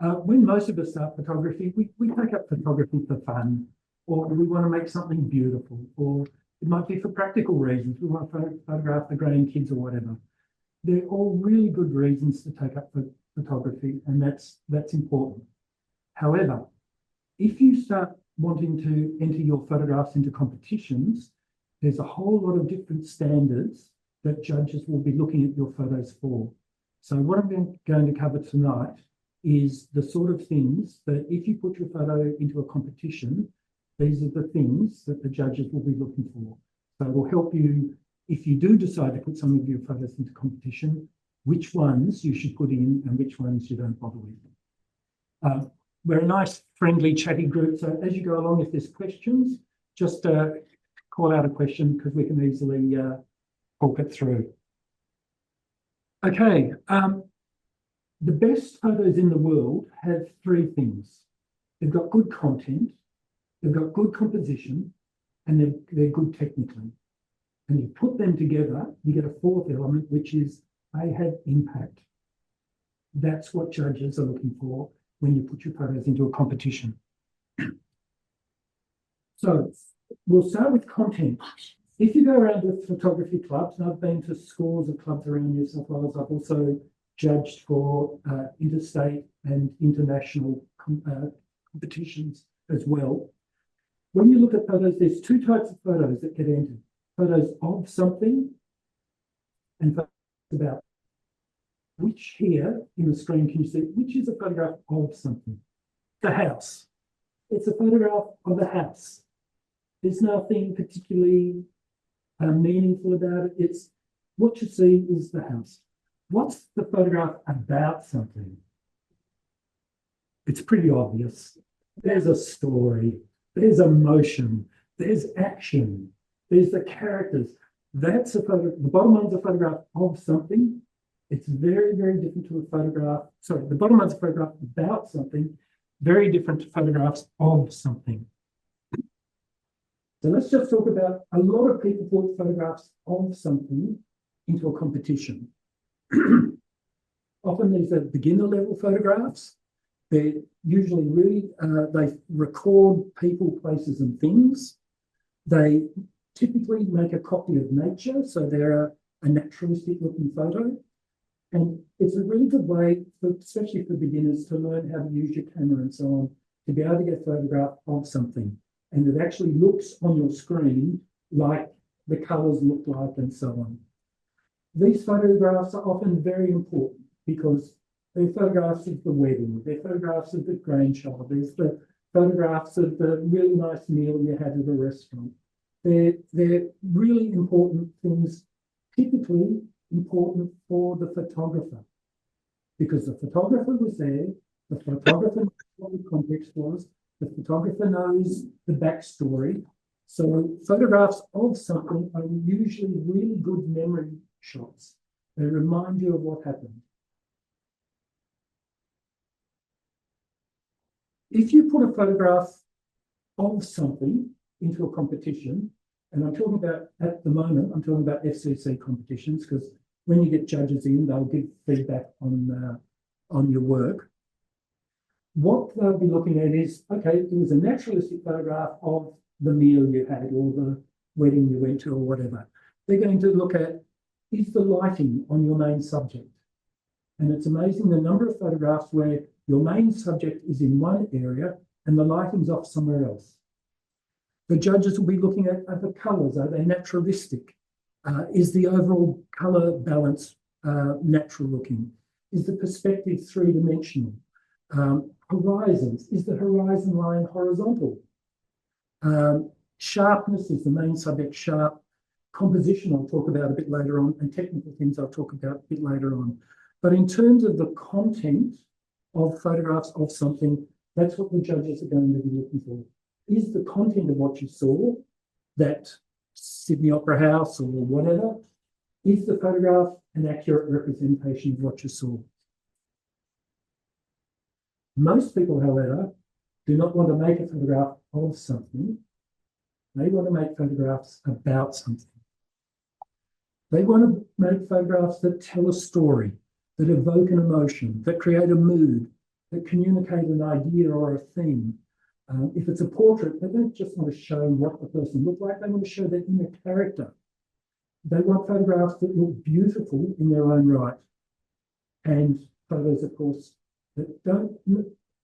When most of us start photography, we take up photography for fun, or we want to make something beautiful, or it might be for practical reasons. We want to photograph the grandkids or whatever. They're all really good reasons to take up photography, and that's important. However, if you start wanting to enter your photographs into competitions, there's a whole lot of different standards that judges will be looking at your photos for. So what I'm going to cover tonight is the sort of things that if you put your photo into a competition, these are the things that the judges will be looking for. So it will help you, if you do decide to put some of your photos into competition, which ones you should put in and which ones you don't bother with. We're a nice, friendly, chatty group. So as you go along, if there's questions, just call out a question because we can easily talk it through. Okay. The best photos in the world have three things. They've got good content, they've got good composition, and they're good technically. And you put them together, you get a fourth element, which is they have impact. That's what judges are looking for when you put your photos into a competition. So we'll start with content. If you go around to photography clubs, and I've been to scores of clubs around New South Wales, I've also judged for interstate and international competitions as well. When you look at photos, there's two types of photos that get entered. Photos of something and photos about. Which here in the screen can you see, which is a photograph of something? The house. It's a photograph of the house. There's nothing particularly meaningful about it. It's what you see is the house. What's the photograph about something? It's pretty obvious. There's a story, there's emotion, there's action, there's the characters. That's a photo. The bottom one's a photograph of something. It's very, very different to a photograph. Sorry, the bottom one's a photograph about something, very different to photographs of something. So let's just talk about a lot of people put photographs of something into a competition. Often these are beginner level photographs. They're usually really, they record people, places and things. They typically make a copy of nature, so they're a naturalistic looking photo. And it's a really good way, especially for beginners, to learn how to use your camera and so on, to be able to get a photograph of something. And it actually looks on your screen like the colours look like and so on. These photographs are often very important because they're photographs of the wedding, they're photographs of the grandchild, there's the photographs of the really nice meal you had at a restaurant. They're really important things, typically important for the photographer, because the photographer was there, the photographer knows what the context was, the photographer knows the backstory. So photographs of something are usually really good memory shots. They remind you of what happened. If you put a photograph of something into a competition, and I'm talking about, at the moment, I'm talking about FCC competitions, because when you get judges in, they'll give feedback on your work. What they'll be looking at is, okay, it was a naturalistic photograph of the meal you had or the wedding you went to or whatever. They're going to look at, is the lighting on your main subject? And it's amazing the number of photographs where your main subject is in one area and the lighting's off somewhere else. The judges will be looking at the colours. Are they naturalistic? Is the overall colour balance natural looking? Is the perspective three-dimensional? Horizons. Is the horizon line horizontal? Sharpness, is the main subject sharp? Composition I'll talk about a bit later on, and technical things I'll talk about a bit later on. But in terms of the content of photographs of something, that's what the judges are going to be looking for. Is the content of what you saw, that Sydney Opera House or whatever, is the photograph an accurate representation of what you saw? Most people, however, do not want to make a photograph of something. They want to make photographs about something. They want to make photographs that tell a story, that evoke an emotion, that create a mood, that communicate an idea or a theme. If it's a portrait, they don't just want to show what the person looked like, they want to show their inner character. They want photographs that look beautiful in their own right. And photos, of course, that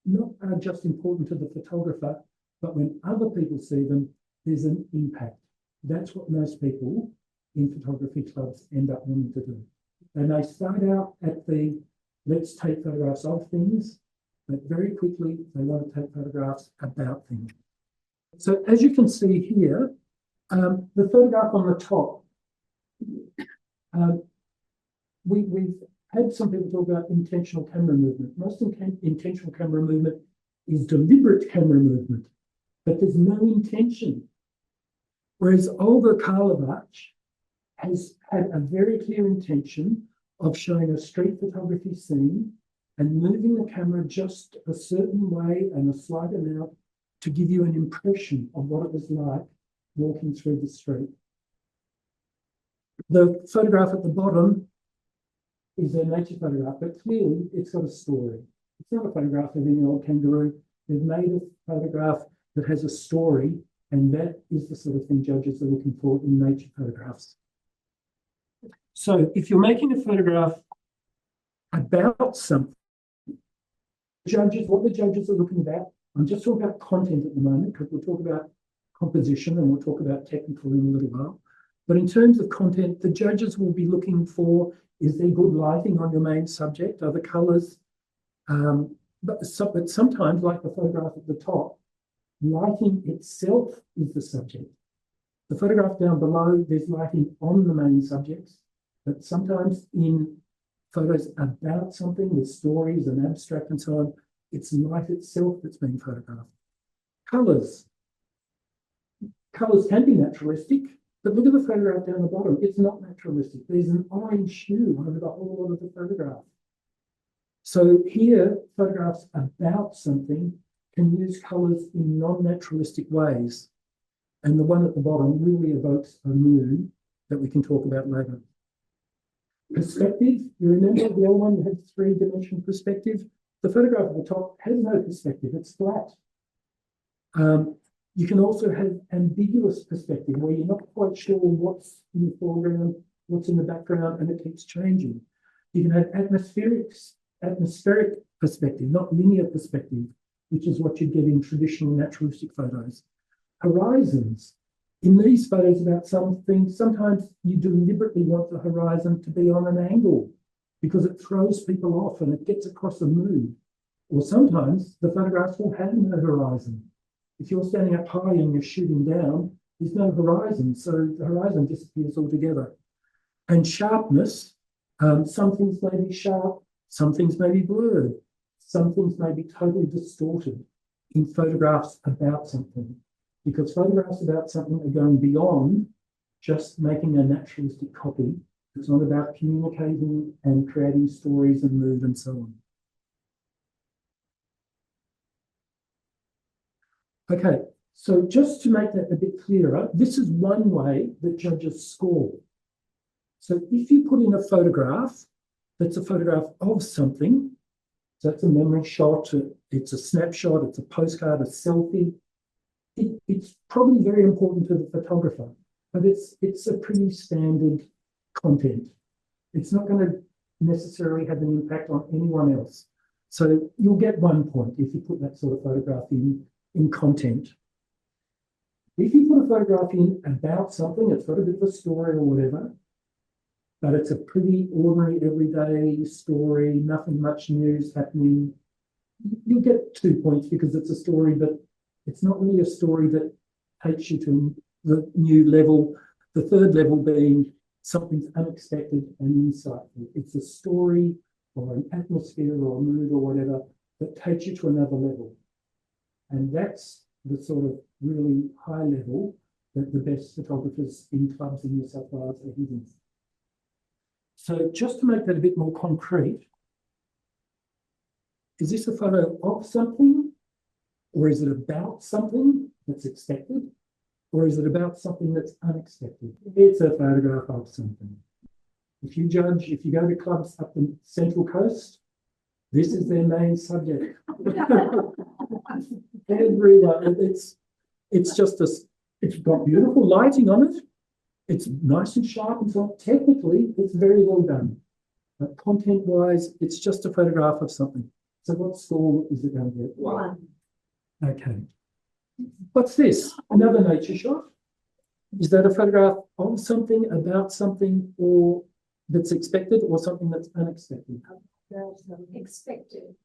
not are just important to the photographer, but when other people see them, there's an impact. That's what most people in photography clubs end up wanting to do. And they start out at the let's take photographs of things, but very quickly they want to take photographs about things. So as you can see here, the photograph on the top, we've had some people talk about intentional camera movement. Most intentional camera movement is deliberate camera movement, but there's no intention. Whereas Olga Karlovac has had a very clear intention of showing a street photography scene and moving the camera just a certain way and a slight amount to give you an impression of what it was like walking through the street. The photograph at the bottom is a nature photograph, but clearly it's got a story. It's not a photograph of any old kangaroo. They've made a photograph that has a story, and that is the sort of thing judges are looking for in nature photographs. So if you're making a photograph about something, what the judges are looking at, I'm just talking about content at the moment, because we'll talk about composition and we'll talk about technical in a little while. But in terms of content, the judges will be looking for, is there good lighting on your main subject? Are the colours? But sometimes, like the photograph at the top, lighting itself is the subject. The photograph down below, there's lighting on the main subjects, but sometimes in photos about something with stories and abstract and so on, it's light itself that's being photographed. Colours. Colours can be naturalistic, but look at the photograph down the bottom. It's not naturalistic. There's an orange hue over the whole lot of the photograph. So here, photographs about something can use colours in non-naturalistic ways. And the one at the bottom really evokes a mood that we can talk about later. Perspective, you remember the old one had three-dimensional perspective? The photograph at the top has no perspective, it's flat. You can also have ambiguous perspective where you're not quite sure what's in the foreground, what's in the background, and it keeps changing. You can have atmospheric perspective, not linear perspective, which is what you get in traditional naturalistic photos. Horizons. In these photos about something, sometimes you deliberately want the horizon to be on an angle because it throws people off and it gets across a mood. Or sometimes the photographs will have no horizon. If you're standing up high and you're shooting down, there's no horizon, so the horizon disappears altogether. And sharpness, some things may be sharp, some things may be blurred, some things may be totally distorted in photographs about something, because photographs about something are going beyond just making a naturalistic copy. It's not about communicating and creating stories and mood and so on. Okay, so just to make that a bit clearer, this is one way that judges score. So if you put in a photograph that's a photograph of something, so it's a memory shot, it's a snapshot, it's a postcard, a selfie, it's probably very important to the photographer, but it's a pretty standard content. It's not going to necessarily have an impact on anyone else. So you'll get 1 point if you put that sort of photograph in content. If you put a photograph in about something, it's got a bit of a story or whatever, but it's a pretty ordinary everyday story, nothing much news happening, you'll get 2 points because it's a story, but it's not really a story that takes you to the new level, the third level being something's unexpected and insightful. It's a story or an atmosphere or a mood or whatever that takes you to another level. And that's the sort of really high level that the best photographers in clubs in New South Wales are hitting. So just to make that a bit more concrete, is this a photo of something, or is it about something that's expected, or is it about something that's unexpected? It's a photograph of something. If you go to clubs up the Central Coast, This is their main subject. Everyone, it's just this, it's got beautiful lighting on it. It's nice and sharp and so on. Technically, it's very well done. But content-wise, it's just a photograph of something. So what score is it going to get? 1. Okay. What's this? Another nature shot? Is that a photograph of something, about something, or that's expected, or something that's unexpected? Expected.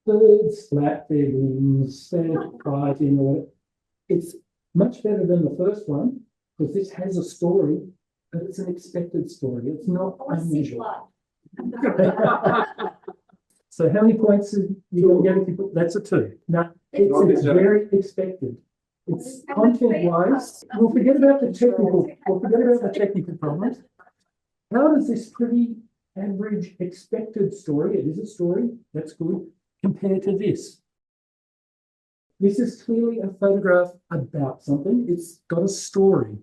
Birds flap their wings, they're fighting, or it's much better than the first one because this has a story, but it's an expected story. It's not unusual. So how many points are you going to get if you put that's a 2? No, it's very expected. It's content-wise. We'll forget about the technical problems. How does this pretty average expected story, it is a story, that's good, compare to this? This is clearly a photograph about something. It's got a story.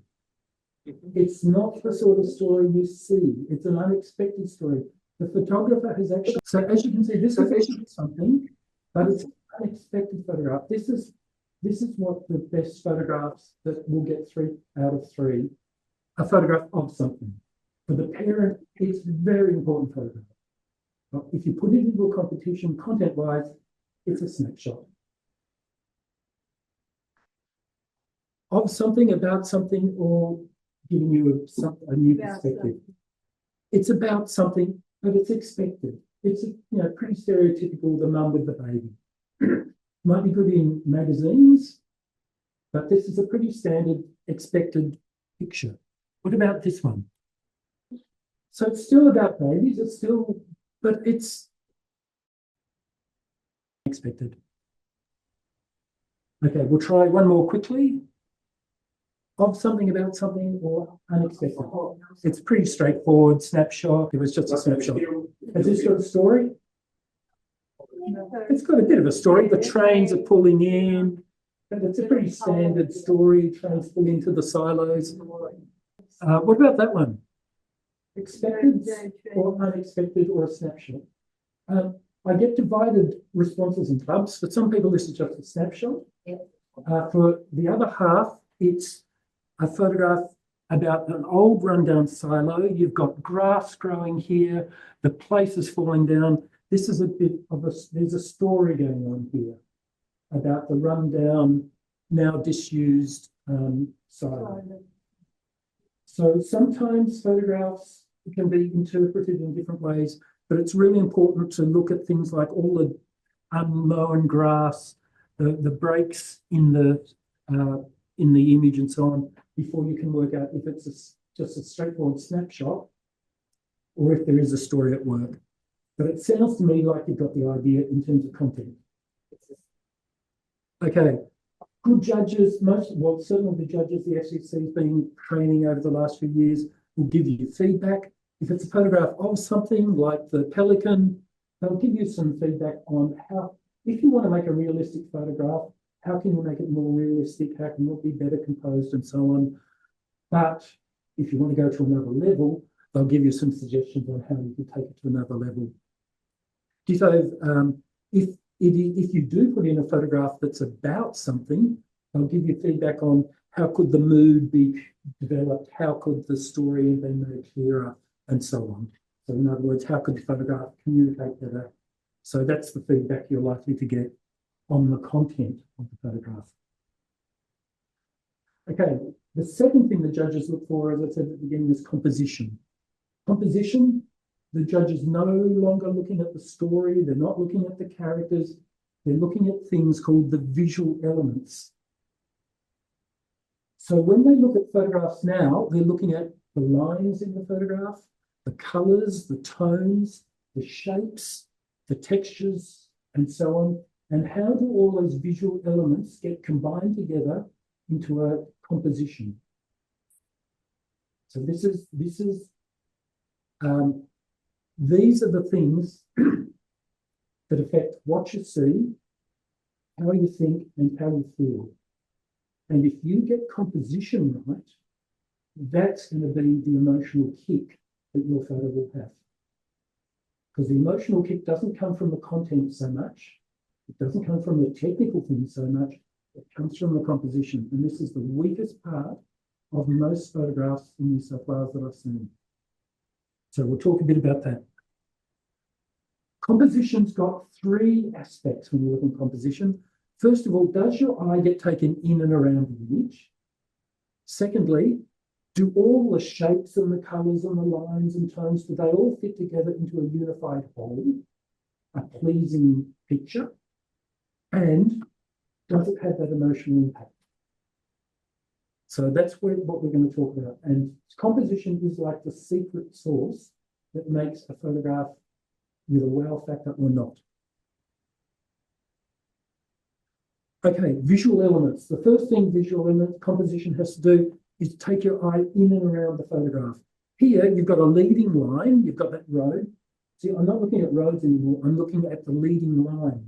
It's not the sort of story you see. It's an unexpected story. The photographer has actually, so as you can see, this is actually something, but it's an unexpected photograph. This is what the best photographs that will get 3 out of 3, a photograph of something. For the parent, it's very important photograph. But if you put it into a competition, content-wise, it's a snapshot. Of something, about something, or giving you a new perspective. It's about something, but it's expected. It's pretty stereotypical, the mum with the baby. Might be good in magazines, but this is a pretty standard expected picture. What about this one? So it's still about babies, but it's expected. Okay, we'll try one more quickly. Of something, about something, or unexpected. It's pretty straightforward snapshot. It was just a snapshot. Has this got a story? It's got a bit of a story. The trains are pulling in, but it's a pretty standard story. Trains pull into the silos. What about that one? Expected or unexpected, or a snapshot? I get divided responses in clubs. For some people, this is just a snapshot. For the other half, it's a photograph about an old rundown silo. You've got grass growing here. The place is falling down. This is a bit of there's a story going on here about the rundown, now disused silo. So sometimes photographs can be interpreted in different ways, but it's really important to look at things like all the unmown grass, the breaks in the image and so on, before you can work out if it's just a straightforward snapshot or if there is a story at work. But it sounds to me like you've got the idea in terms of content. Okay, good judges, certainly the judges the FCC has been training over the last few years will give you feedback. If it's a photograph of something like the pelican, they'll give you some feedback on how, if you want to make a realistic photograph, how can you make it more realistic? How can it be better composed and so on? But if you want to go to another level, they'll give you some suggestions on how you can take it to another level. So if you do put in a photograph that's about something, they'll give you feedback on how could the mood be developed, how could the story have been made clearer, and so on. So in other words, how could the photograph communicate better? So that's the feedback you're likely to get on the content of the photograph. Okay, the second thing the judges look for, as I said at the beginning, is composition. Composition, the judges no longer looking at the story, they're not looking at the characters, they're looking at things called the visual elements. So when they look at photographs now, they're looking at the lines in the photograph, the colours, the tones, the shapes, the textures, and so on. And how do all those visual elements get combined together into a composition? So these are the things that affect what you see, how you think, and how you feel. And if you get composition right, that's going to be the emotional kick that your photo will have. because the emotional kick doesn't come from the content so much. It doesn't come from the technical things so much. It comes from the composition. And this is the weakest part of most photographs in New South Wales that I've seen. So we'll talk a bit about that. Composition's got three aspects when you look at composition. First of all, does your eye get taken in and around the image? Secondly, do all the shapes and the colours and the lines and tones, do they all fit together into a unified whole, a pleasing picture? And does it have that emotional impact? So that's what we're going to talk about. And composition is like the secret sauce that makes a photograph with a wow factor or not. Okay, visual elements. The first thing visual element composition has to do is take your eye in and around the photograph. Here, you've got a leading line. You've got that road. See, I'm not looking at roads anymore. I'm looking at the leading line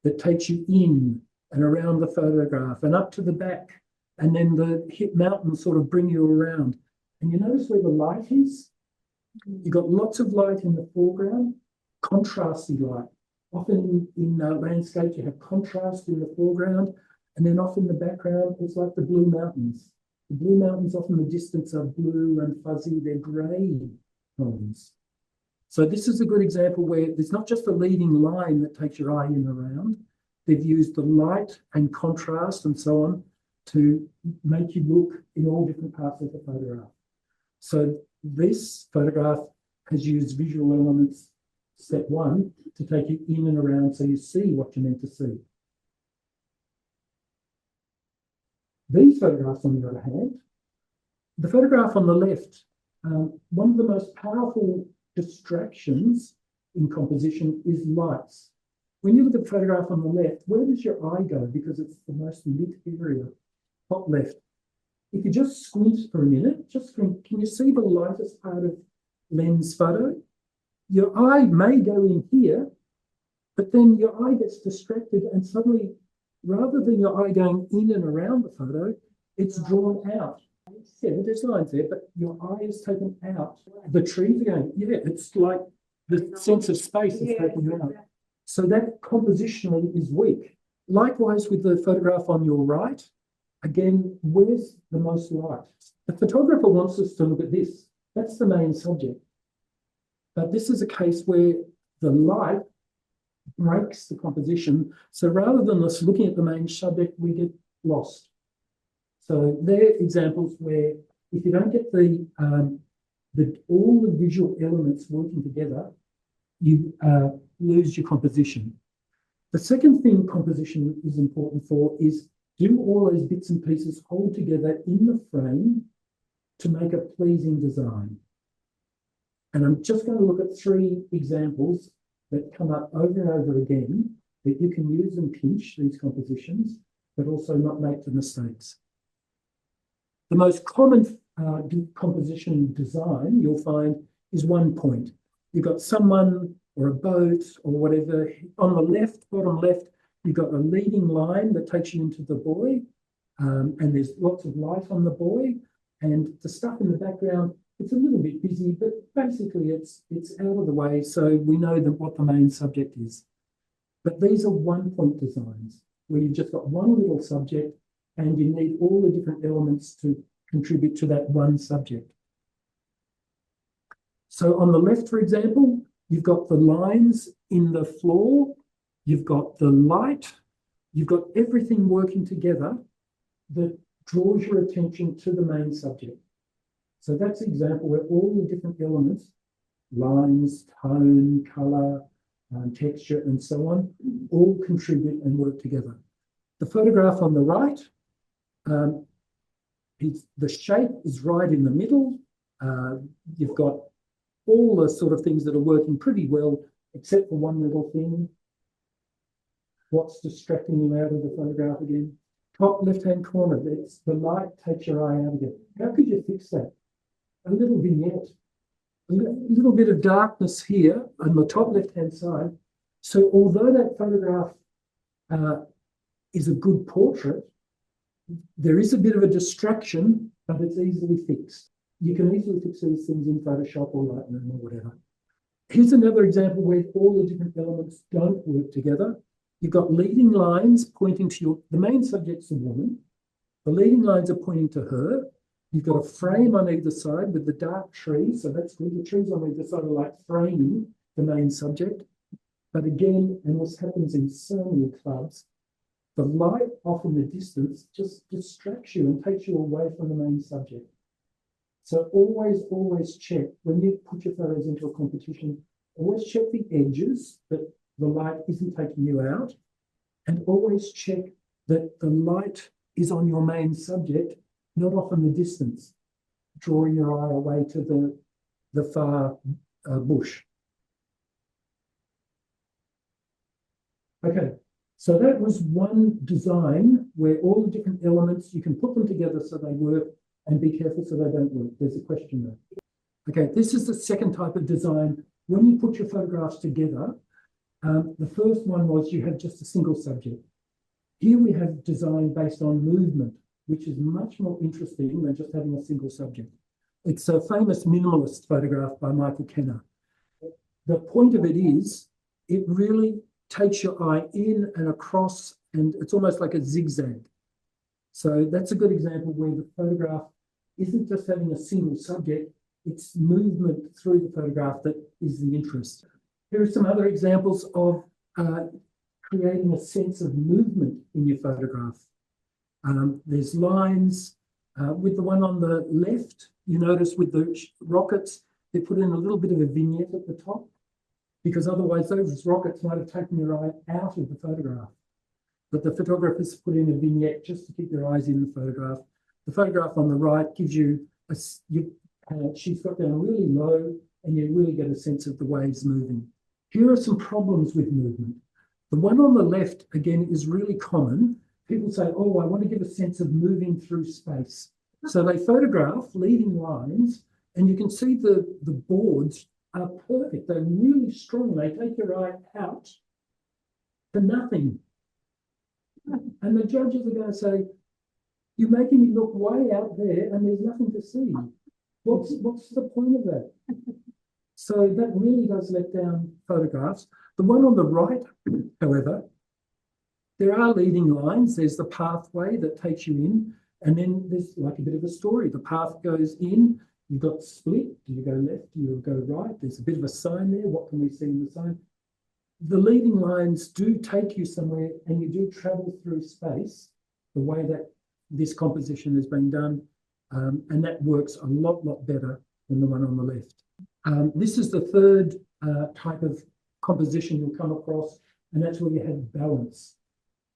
that takes you in and around the photograph and up to the back. And then the hip mountains sort of bring you around. And you notice where the light is? You've got lots of light in the foreground, contrasty light. Often in landscapes, you have contrast in the foreground, and then off in the background, it's like the blue mountains. The blue mountains off in the distance are blue and fuzzy, they're grey tones. So this is a good example where there's not just a leading line that takes your eye in and around. They've used the light and contrast and so on to make you look in all different parts of the photograph. So this photograph has used visual elements, step one, to take you in and around so you see what you're meant to see. These photographs, on the other hand, the photograph on the left, one of the most powerful distractions in composition is lights. When you look at the photograph on the left, where does your eye go? Because it's the most lit area, top left. If you just squint for a minute, just squint, can you see the lightest part of lens photo? Your eye may go in here, but then your eye gets distracted and suddenly, rather than your eye going in and around the photo, it's drawn out. Yeah, there's lines there, but your eye is taken out. The trees are going, yeah, it's like the sense of space is taken you out. So that compositionally is weak. Likewise with the photograph on your right, again, where's the most light? The photographer wants us to look at this. That's the main subject. But this is a case where the light breaks the composition. So rather than us looking at the main subject, we get lost. So they're examples where if you don't get all the visual elements working together, you lose your composition. The second thing composition is important for is do all those bits and pieces hold together in the frame to make a pleasing design. And I'm just going to look at three examples that come up over and over again that you can use and pinch these compositions, but also not make the mistakes. The most common composition design you'll find is one point. You've got someone or a boat or whatever. On the left, bottom left, you've got a leading line that takes you into the buoy, and there's lots of light on the buoy, and the stuff in the background, it's a little bit busy, but basically it's out of the way, so we know what the main subject is. But these are one-point designs where you've just got one little subject and you need all the different elements to contribute to that one subject. So on the left, for example, you've got the lines in the floor, you've got the light, you've got everything working together that draws your attention to the main subject. So that's an example where all the different elements, lines, tone, colour, texture, and so on, all contribute and work together. The photograph on the right, the shape is right in the middle. You've got all the sort of things that are working pretty well, except for one little thing. What's distracting you out of the photograph again? Top left-hand corner, that's the light takes your eye out again. How could you fix that? A little vignette, a little bit of darkness here on the top left-hand side. So although that photograph is a good portrait, there is a bit of a distraction, but it's easily fixed. You can easily fix these things in Photoshop or Lightroom or whatever. Here's another example where all the different elements don't work together. You've got leading lines pointing to the main subject's a woman. The leading lines are pointing to her. You've got a frame on either side with the dark tree, so that's good. The trees on either side are like framing the main subject. But again, and this happens in so many clubs, the light off in the distance just distracts you and takes you away from the main subject. So always check when you put your photos into a competition, always check the edges that the light isn't taking you out, and always check that the light is on your main subject, not off in the distance, drawing your eye away to the far bush. Okay, so that was one design where all the different elements, you can put them together so they work, and be careful so they don't work. There's a question there. Okay, this is the second type of design. When you put your photographs together, the first one was you had just a single subject. Here we have design based on movement, which is much more interesting than just having a single subject. It's a famous minimalist photograph by Michael Kenner. The point of it is, it really takes your eye in and across, and it's almost like a zigzag. So that's a good example where the photograph isn't just having a single subject, it's movement through the photograph that is the interest. Here are some other examples of creating a sense of movement in your photograph. There's lines. With the one on the left, you notice with the rockets, they put in a little bit of a vignette at the top, because otherwise those rockets might have taken your eye out of the photograph. But the photographers put in a vignette just to keep your eyes in the photograph. The photograph on the right gives you, she's got down really low, and you really get a sense of the waves moving. Here are some problems with movement. The one on the left, again, is really common. People say, oh, I want to give a sense of moving through space. So they photograph leading lines, and you can see the boards are perfect. They're really strong. They take your eye out to nothing. And the judges are going to say, you're making me look way out there and there's nothing to see. What's the point of that? So that really does let down photographs. The one on the right, however, there are leading lines. There's the pathway that takes you in, and then there's like a bit of a story. The path goes in, you've got split. Do you go left? Do you go right? There's a bit of a sign there. What can we see in the sign? The leading lines do take you somewhere, and you do travel through space the way that this composition has been done, and that works a lot better than the one on the left. This is the third type of composition you'll come across, and that's where you have balance,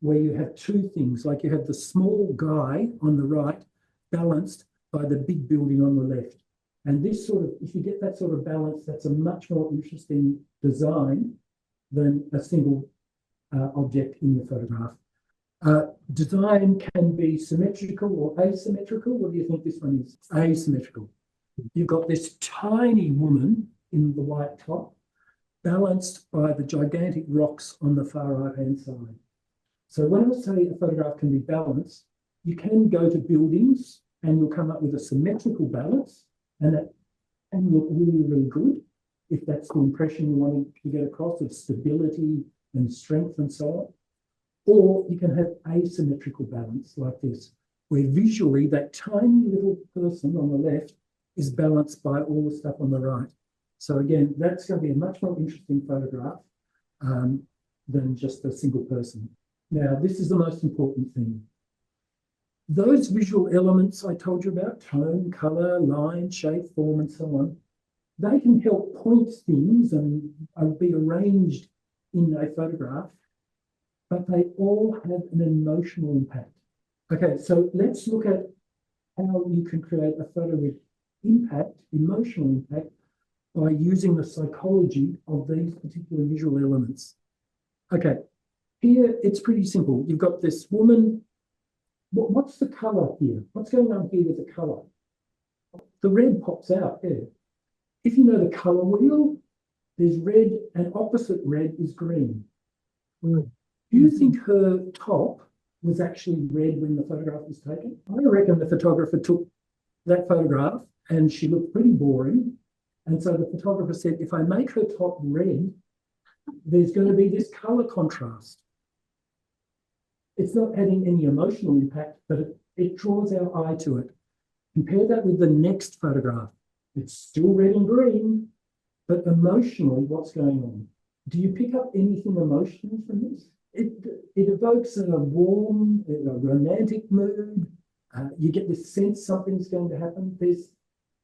where you have two things, like you have the small guy on the right balanced by the big building on the left. And this sort of, if you get that sort of balance, that's a much more interesting design than a single object in the photograph. Design can be symmetrical or asymmetrical. What do you think this one is? Asymmetrical. You've got this tiny woman in the white top, balanced by the gigantic rocks on the far right-hand side. So when I say a photograph can be balanced, you can go to buildings and you'll come up with a symmetrical balance, and that can look really good if that's the impression you want to get across, of stability and strength and so on. Or you can have asymmetrical balance like this, where visually that tiny little person on the left is balanced by all the stuff on the right. So again, that's going to be a much more interesting photograph than just a single person. Now, this is the most important thing. Those visual elements I told you about, tone, color, line, shape, form, and so on, they can help point things and be arranged in a photograph, but they all have an emotional impact. Okay, so let's look at how you can create a photo with impact, emotional impact, by using the psychology of these particular visual elements. Okay, here it's pretty simple. You've got this woman. What's the colour here? What's going on here with the colour? The red pops out there. If you know the colour wheel, there's red, and opposite red is green. Do you think her top was actually red when the photograph was taken? I reckon the photographer took that photograph and she looked pretty boring, And so the photographer said, if I make her top red, there's going to be this color contrast. It's not adding any emotional impact, but it draws our eye to it. Compare that with the next photograph. It's still red and green, but emotionally, what's going on? Do you pick up anything emotional from this? It evokes a warm, romantic mood. You get this sense something's going to happen.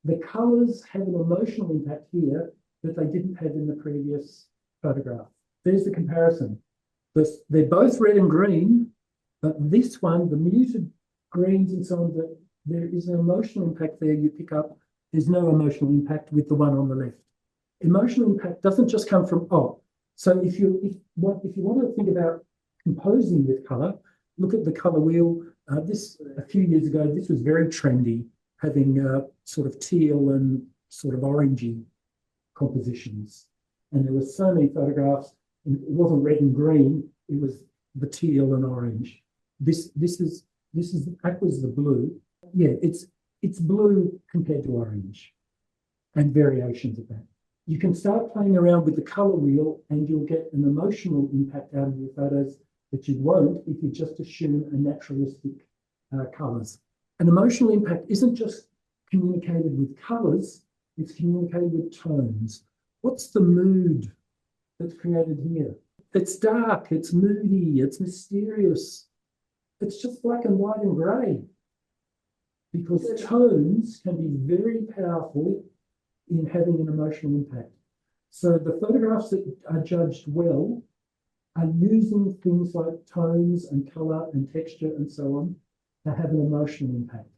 The colours have an emotional impact here that they didn't have in the previous photograph. There's the comparison. They're both red and green, but this one, the muted greens and so on, that there is an emotional impact there you pick up. There's no emotional impact with the one on the left. Emotional impact doesn't just come from, so if you want to think about composing with colour, look at the colour wheel. A few years ago, this was very trendy, having sort of teal and sort of orangey compositions. And there were so many photographs, and it wasn't red and green, it was the teal and orange. This is aqua's the blue. Yeah, it's blue compared to orange and variations of that. You can start playing around with the colour wheel and you'll get an emotional impact out of your photos that you won't if you just assume a naturalistic colours. An emotional impact isn't just communicated with colours, it's communicated with tones. What's the mood that's created here? It's dark, it's moody, it's mysterious. It's just black and white and grey. Because tones can be very powerful in having an emotional impact. So the photographs that are judged well are using things like tones and colour and texture and so on to have an emotional impact.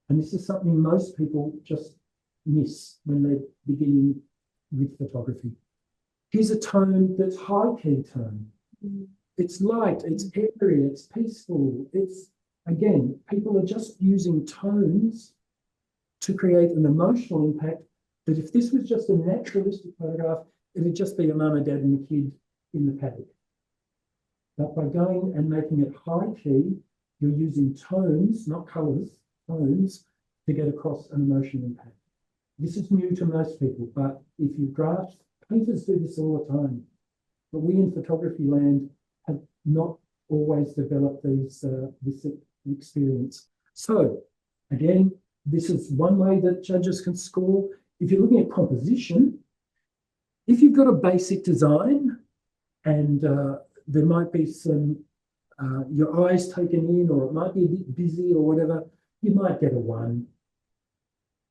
And this is something most people just miss when they're beginning with photography. Here's a tone that's high key tone. It's light, it's airy, it's peaceful. Again, people are just using tones to create an emotional impact that if this was just a naturalistic photograph, it'd just be a mum and dad and a kid in the paddock. But by going and making it high key, you're using tones, not colours, tones, to get across an emotional impact. This is new to most people, but if you grasp, painters do this all the time. But we in photography land have not always developed this experience. So again, this is one way that judges can score. If you're looking at composition, if you've got a basic design and there might be some, your eyes taken in, or it might be a bit busy or whatever, you might get a 1.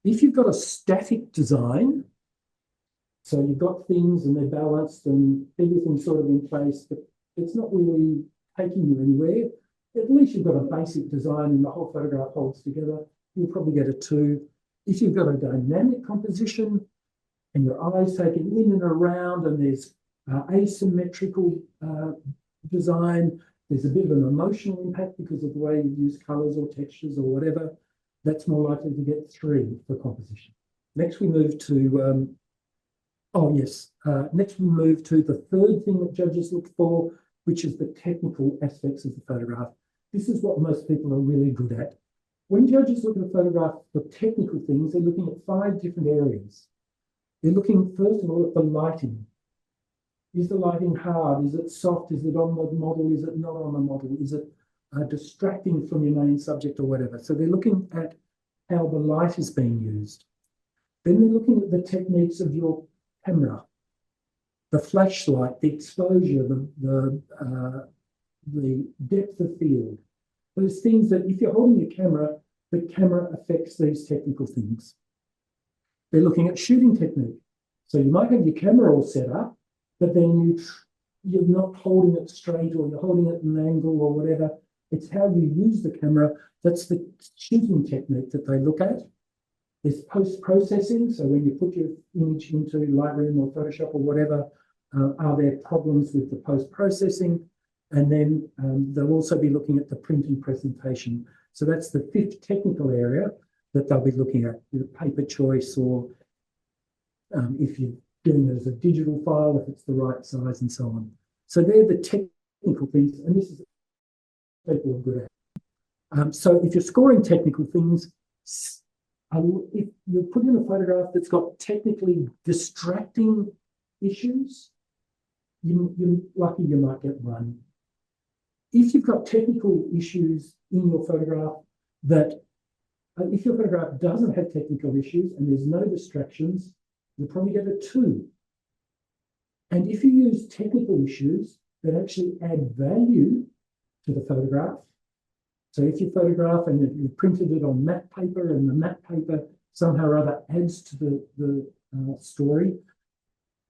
If you've got a static design, so you've got things and they're balanced and everything's sort of in place, but it's not really taking you anywhere, at least you've got a basic design and the whole photograph holds together, you'll probably get a 2. If you've got a dynamic composition and your eyes taken in and around and there's asymmetrical design, there's a bit of an emotional impact because of the way you use colours or textures or whatever, that's more likely to get 3 for composition. Next we move to, next we move to the third thing that judges look for, which is the technical aspects of the photograph. This is what most people are really good at. When judges look at a photograph for technical things, they're looking at 5 different areas. They're looking, first of all, at the lighting. Is the lighting hard? Is it soft? Is it on the model? Is it not on the model? Is it distracting from your main subject or whatever? So they're looking at how the light is being used. Then they're looking at the techniques of your camera, the flashlight, the exposure, the depth of field. Those things that if you're holding your camera, the camera affects these technical things. They're looking at shooting technique. So you might have your camera all set up, but then you're not holding it straight or you're holding it at an angle or whatever. It's how you use the camera. That's the shooting technique that they look at. There's post-processing. So when you put your image into Lightroom or Photoshop or whatever, are there problems with the post-processing? And then they'll also be looking at the print and presentation. So that's the 5th technical area that they'll be looking at, the paper choice, or if you're doing it as a digital file, if it's the right size and so on. So they're the technical things, and this is what people are good at. So if you're scoring technical things, if you put in a photograph that's got technically distracting issues, you're lucky you might get one. If you've got technical issues in your photograph that, if your photograph doesn't have technical issues and there's no distractions, you'll probably get a 2. And if you use technical issues that actually add value to the photograph, so if you photograph and you printed it on matte paper and the matte paper somehow or other adds to the story,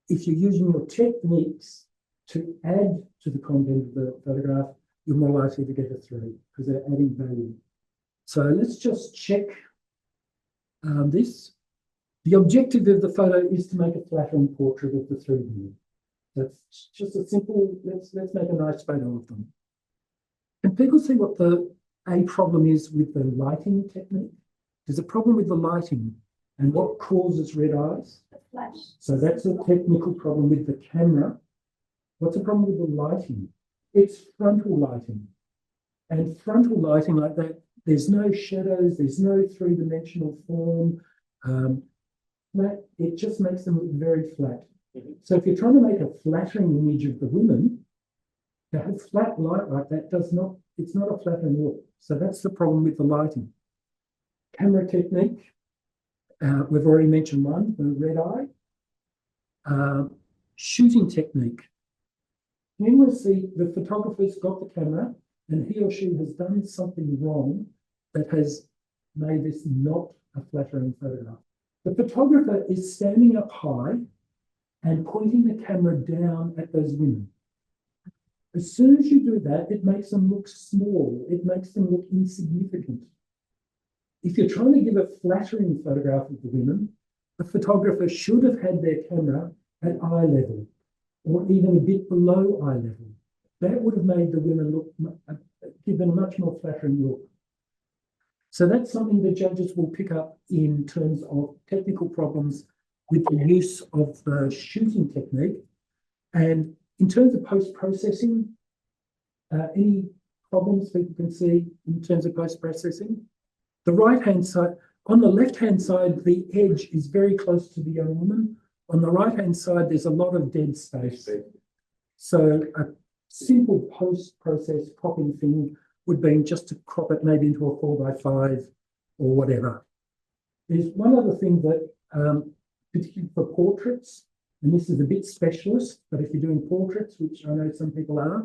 if you're using your techniques to add to the content of the photograph, you're more likely to get a 3 because they're adding value. So let's just check this. The objective of the photo is to make a flattering portrait of the 3 women. That's just a simple, let's make a nice photo of them. Can people see what a problem is with the lighting technique? There's a problem with the lighting and what causes red eyes. The flash. So that's a technical problem with the camera. What's the problem with the lighting? It's frontal lighting. And frontal lighting like that, there's no shadows, there's no three-dimensional form. It just makes them look very flat. So if you're trying to make a flattering image of the women, to have flat light like that it's not a flattering look. So that's the problem with the lighting. Camera technique, we've already mentioned one, the red eye. Shooting technique. You will see the photographer's got the camera and he or she has done something wrong that has made this not a flattering photograph. The photographer is standing up high and pointing the camera down at those women. As soon as you do that, it makes them look small. It makes them look insignificant. If you're trying to give a flattering photograph of the women, the photographer should have had their camera at eye level or even a bit below eye level. That would have made the women look, given a much more flattering look. So that's something the judges will pick up in terms of technical problems with the use of the shooting technique. And in terms of post-processing, any problems people can see in terms of post-processing? The right-hand side, on the left-hand side, the edge is very close to the young woman. On the right-hand side, there's a lot of dead space. So a simple post-process cropping thing would be just to crop it maybe into a 4x5 or whatever. There's one other thing that, particularly for portraits, and this is a bit specialist, but if you're doing portraits, which I know some people are,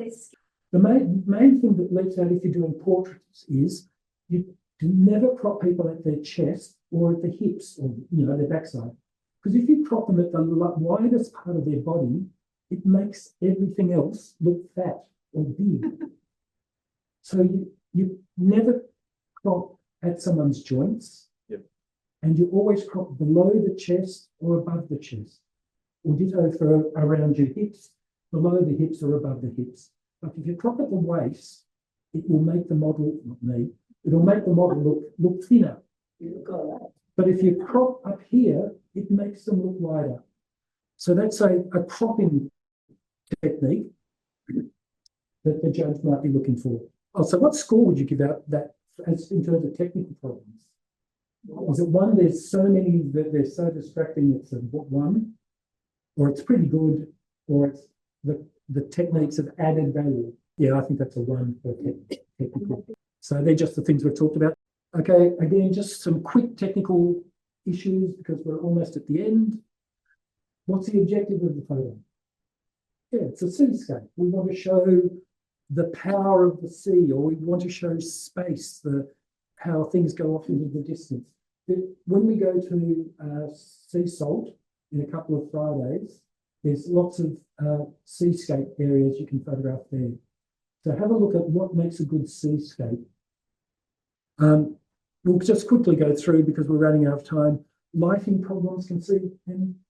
the main thing that leaps out if you're doing portraits is you never crop people at their chest or at the hips or their backside. Because if you crop them at the widest part of their body, it makes everything else look fat or big. So you never crop at someone's joints. Yep. And you always crop below the chest or above the chest. Or ditto for around your hips, below the hips or above the hips. But if you crop at the waist, it will make the model, it'll make the model look thinner. But if you crop up here, it makes them look wider. So that's a cropping technique that the judge might be looking for. Oh, so what score would you give out that as in terms of technical problems? Is it 1, there's so many that they're so distracting, it's a 1, or it's pretty good, or it's the techniques have added value? Yeah, I think that's a 1 for technical. So they're just the things we've talked about. Okay, again, just some quick technical issues because we're almost at the end. What's the objective of the photo? Yeah, it's a seascape. We want to show the power of the sea, or we want to show space, how things go off into the distance. When we go to sea salt in a couple of Fridays, there's lots of seascape areas you can photograph there. So have a look at what makes a good seascape. We'll just quickly go through because we're running out of time. Lighting problems, can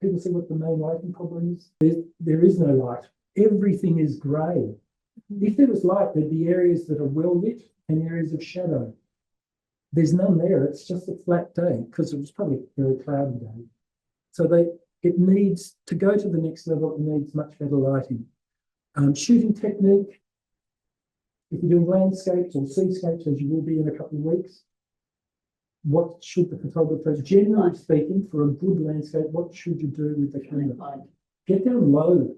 people see what the main lighting problem is? There is no light. Everything is grey. If there was light, there'd be areas that are well lit and areas of shadow. There's none there. It's just a flat day because it was probably a very cloudy day. So it needs to go to the next level. It needs much better lighting. Shooting technique. If you're doing landscapes or seascapes, as you will be in a couple of weeks, what should the photographer, generally speaking, for a good landscape, what should you do with the camera? Get down low,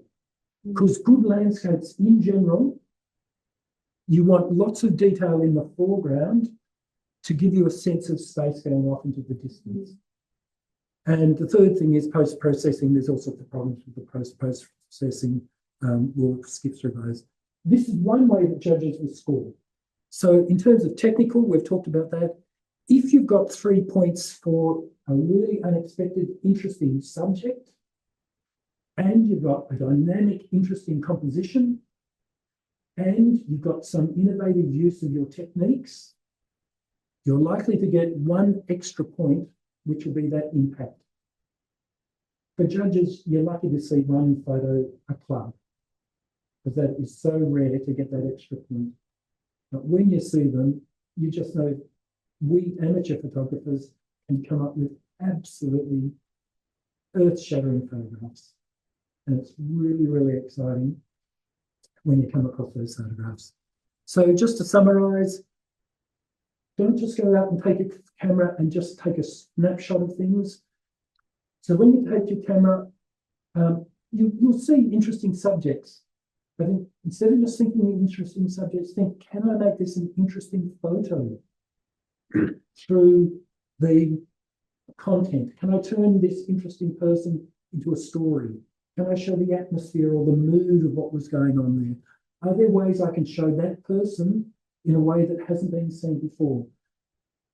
because good landscapes in general, you want lots of detail in the foreground to give you a sense of space going off into the distance. And the third thing is post-processing. There's all sorts of problems with the post-processing. We'll skip through those. This is one way that judges will score. So in terms of technical, we've talked about that. If you've got 3 points for a really unexpected, interesting subject, and you've got a dynamic, interesting composition, and you've got some innovative use of your techniques, you're likely to get 1 extra point, which will be that impact. For judges, you're lucky to see 1 photo a club, because that is so rare to get that extra point. But when you see them, you just know we amateur photographers can come up with absolutely earth-shattering photographs. And it's really, really exciting when you come across those photographs. So just to summarize, don't just go out and take a camera and just take a snapshot of things. So when you take your camera, you'll see interesting subjects. But instead of just thinking of interesting subjects, think, can I make this an interesting photo through the content? Can I turn this interesting person into a story? Can I show the atmosphere or the mood of what was going on there? Are there ways I can show that person in a way that hasn't been seen before?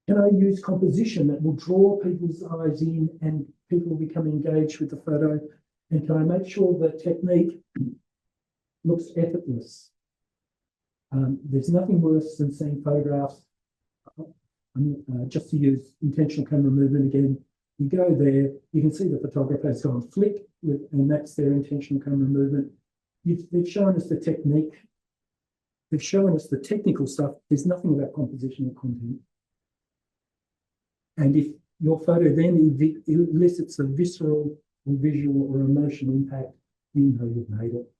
Can I use composition that will draw people's eyes in and people will become engaged with the photo? And can I make sure the technique looks effortless? There's nothing worse than seeing photographs, just to use intentional camera movement again. You go there, you can see the photographer's gone flick, and that's their intentional camera movement. They've shown us the technique. They've shown us the technical stuff. There's nothing about composition or content. And if your photo then elicits a visceral or visual or emotional impact, you know you've made it.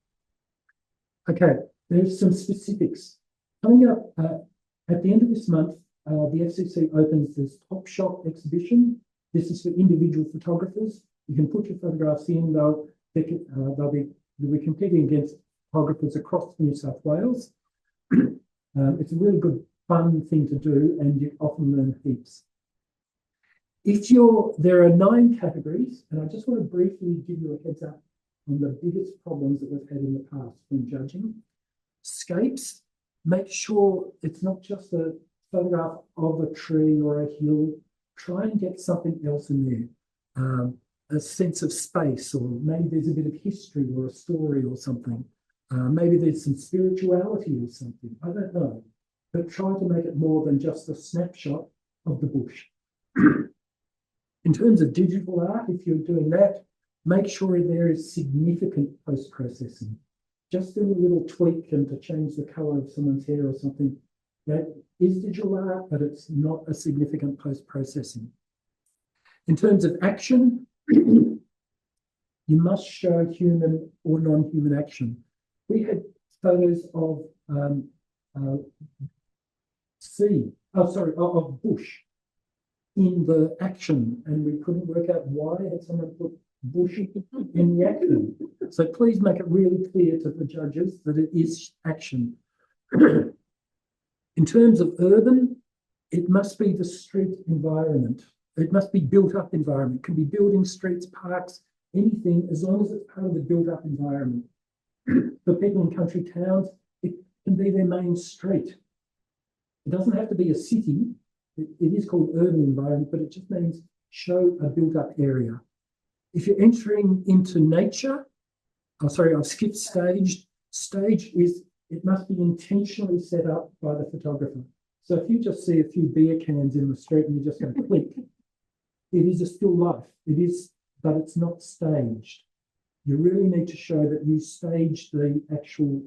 Okay, there's some specifics. Coming up at the end of this month, the FCC opens this Top Shot exhibition. This is for individual photographers. You can put your photographs in. They'll be competing against photographers across New South Wales. It's a really good, fun thing to do, and you often learn heaps. There are 9 categories, and I just want to briefly give you a heads up on the biggest problems that we've had in the past when judging. Scapes, make sure it's not just a photograph of a tree or a hill. Try and get something else in there. A sense of space, or maybe there's a bit of history or a story or something. Maybe there's some spirituality or something. I don't know. But try to make it more than just a snapshot of the bush. In terms of digital art, if you're doing that, make sure there is significant post-processing. Just do a little tweak and to change the colour of someone's hair or something. That is digital art, but it's not a significant post-processing. In terms of action, you must show human or non-human action. We had photos of of bush in the action, and we couldn't work out why had someone put bush in the action. So please make it really clear to the judges that it is action. In terms of urban, it must be the street environment. It must be built-up environment. It can be buildings, streets, parks, anything, as long as it's part of the built-up environment. For people in country towns, it can be their main street. It doesn't have to be a city. It is called urban environment, but it just means show a built-up area. If you're entering into nature, I've skipped stage. Stage is, it must be intentionally set up by the photographer. So if you just see a few beer cans in the street and you're just going to click, it is a still life. It is, but it's not staged. You really need to show that you staged the actual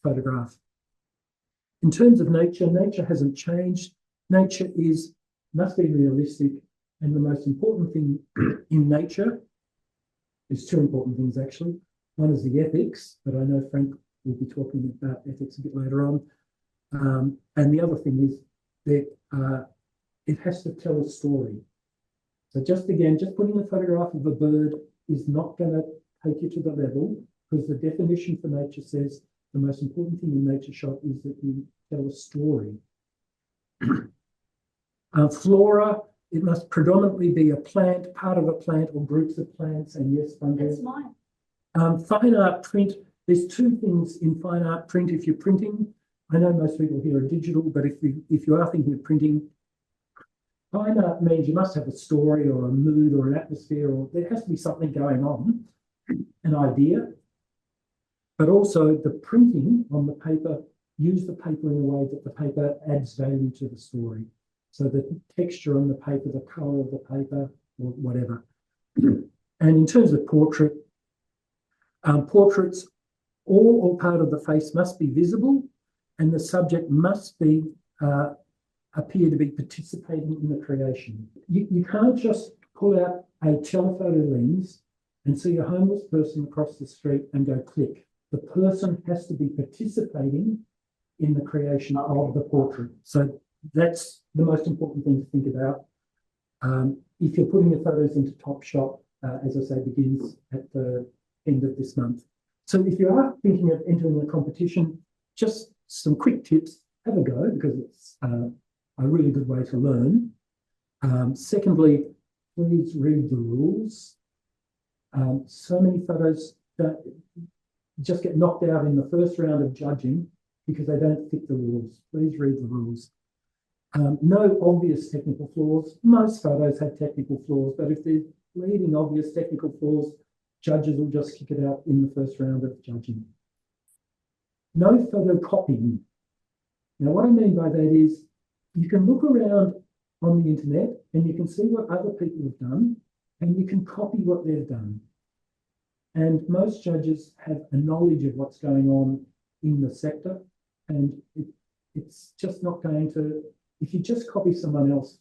photograph. In terms of nature, nature hasn't changed. Nature must be realistic, and the most important thing in nature is 2 important things actually. One is the ethics, but I know Frank will be talking about ethics a bit later on. And the other thing is that it has to tell a story. So just putting a photograph of a bird is not going to take you to the level, because the definition for nature says the most important thing in nature shot is that you tell a story. Flora, it must predominantly be a plant, part of a plant, or groups of plants, and yes, fungi. That's mine. Fine art print, there's two things in fine art print. If you're printing, I know most people here are digital, but if you are thinking of printing, fine art means you must have a story or a mood or an atmosphere, or there has to be something going on, an idea. But also the printing on the paper, use the paper in a way that the paper adds value to the story. So the texture on the paper, the colour of the paper, or whatever. And in terms of portraits, all part of the face must be visible, and the subject must be appear to be participating in the creation. You can't just pull out a telephoto lens and see a homeless person across the street and go click. The person has to be participating in the creation of the portrait. So that's the most important thing to think about. If you're putting your photos into Top Shop, as I say, begins at the end of this month. So if you are thinking of entering the competition, just some quick tips. Have a go, because it's a really good way to learn. Secondly, please read the rules. So many photos just get knocked out in the first round of judging because they don't fit the rules. Please read the rules. No obvious technical flaws. Most photos have technical flaws, but if they're leading obvious technical flaws, judges will just kick it out in the first round of judging. No photocopying. Now, what I mean by that is you can look around on the internet and you can see what other people have done, and you can copy what they've done. And most judges have a knowledge of what's going on in the sector, and it's just not going to, if you just copy someone else,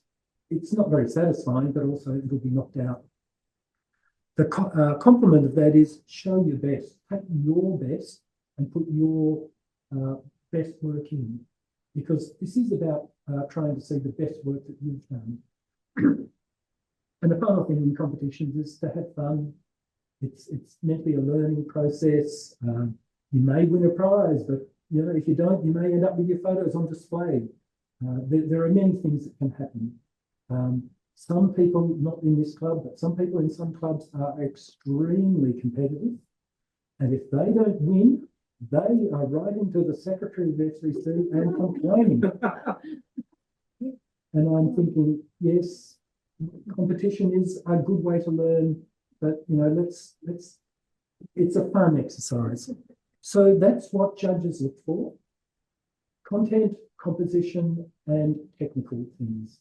it's not very satisfying, but also it'll be knocked out. The complement of that is show your best. Take your best and put your best work in, because this is about trying to see the best work that you've done. And the final thing in competitions is to have fun. It's meant to be a learning process. You may win a prize, but you know, if you don't, you may end up with your photos on display. There are many things that can happen. Some people, not in this club, but some people in some clubs are extremely competitive. And if they don't win, they are writing to the Secretary of SVC and complaining. And I'm thinking, yes, competition is a good way to learn, but you know, it's a fun exercise. So that's what judges look for: content, composition, and technical things.